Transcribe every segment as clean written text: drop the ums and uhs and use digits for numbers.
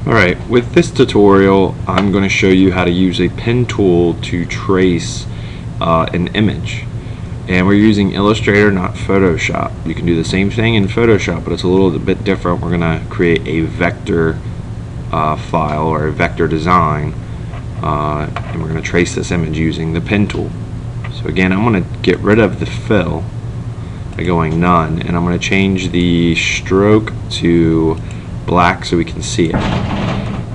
Alright, with this tutorial I'm going to show you how to use a pen tool to trace an image. And we're using Illustrator, not Photoshop. You can do the same thing in Photoshop, but it's a little bit different. We're going to create a vector file or a vector design, and we're going to trace this image using the pen tool. So again, I'm going to get rid of the fill by going none, and I'm going to change the stroke to black so we can see it.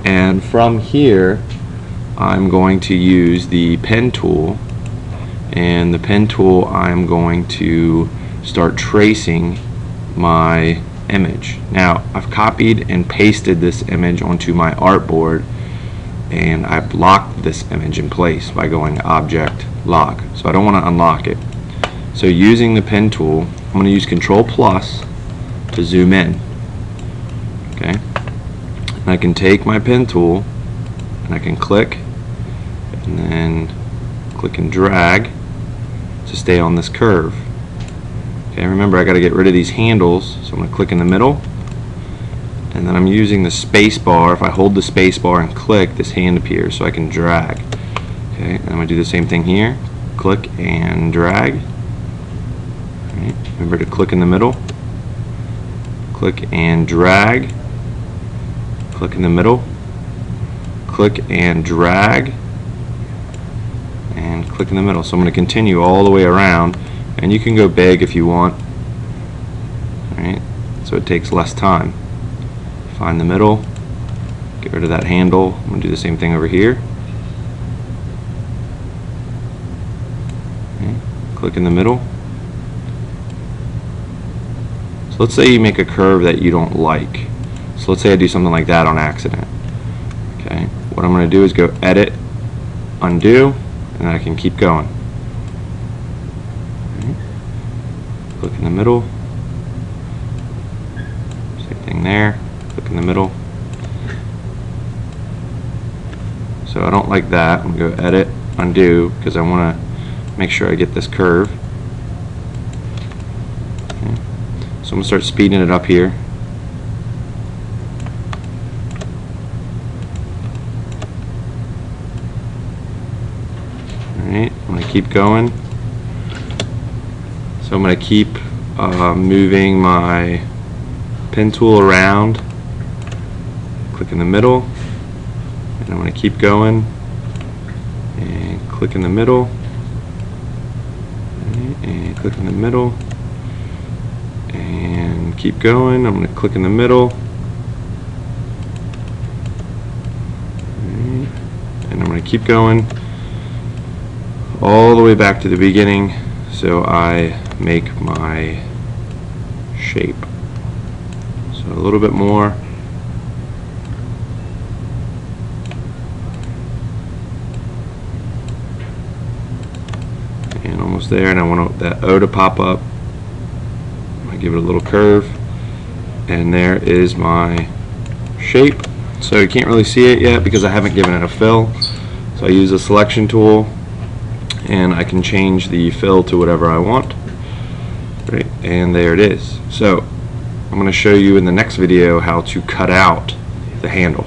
And from here I'm going to use the pen tool, and the pen tool I'm going to start tracing my image. Now I've copied and pasted this image onto my artboard, and I've locked this image in place by going Object Lock, so I don't want to unlock it. So using the pen tool, I'm going to use Control Plus to zoom in. Okay, and I can take my pen tool and I can click and then click and drag to stay on this curve. Okay, remember I got to get rid of these handles, so I'm going to click in the middle, and then I'm using the space bar. If I hold the space bar and click, this hand appears so I can drag. Okay, and I'm going to do the same thing here. Click and drag. Right, remember to click in the middle, click and drag, click in the middle, click and drag, and click in the middle. So I'm going to continue all the way around, and you can go big if you want. Alright, so it takes less time. Find the middle, get rid of that handle. I'm going to do the same thing over here. Okay, click in the middle. So let's say you make a curve that you don't like. So let's say I do something like that on accident. Okay, what I'm going to do is go Edit, Undo, and I can keep going. Okay. Click in the middle. Same thing there. Click in the middle. So I don't like that. I'm going to go Edit, Undo, because I want to make sure I get this curve. Okay. So I'm going to start speeding it up here. Alright, I'm going to keep going. So I'm going to keep moving my pen tool around. Click in the middle, and I'm going to keep going and click in the middle, and click in the middle, and keep going. I'm going to click in the middle, and I'm going to keep going all the way back to the beginning, so I make my shape. So a little bit more. And almost there, and I want that O to pop up. I give it a little curve, and there is my shape. So you can't really see it yet because I haven't given it a fill. So I use a selection tool, and I can change the fill to whatever I want. Right, and there it is. So I'm going to show you in the next video how to cut out the handle.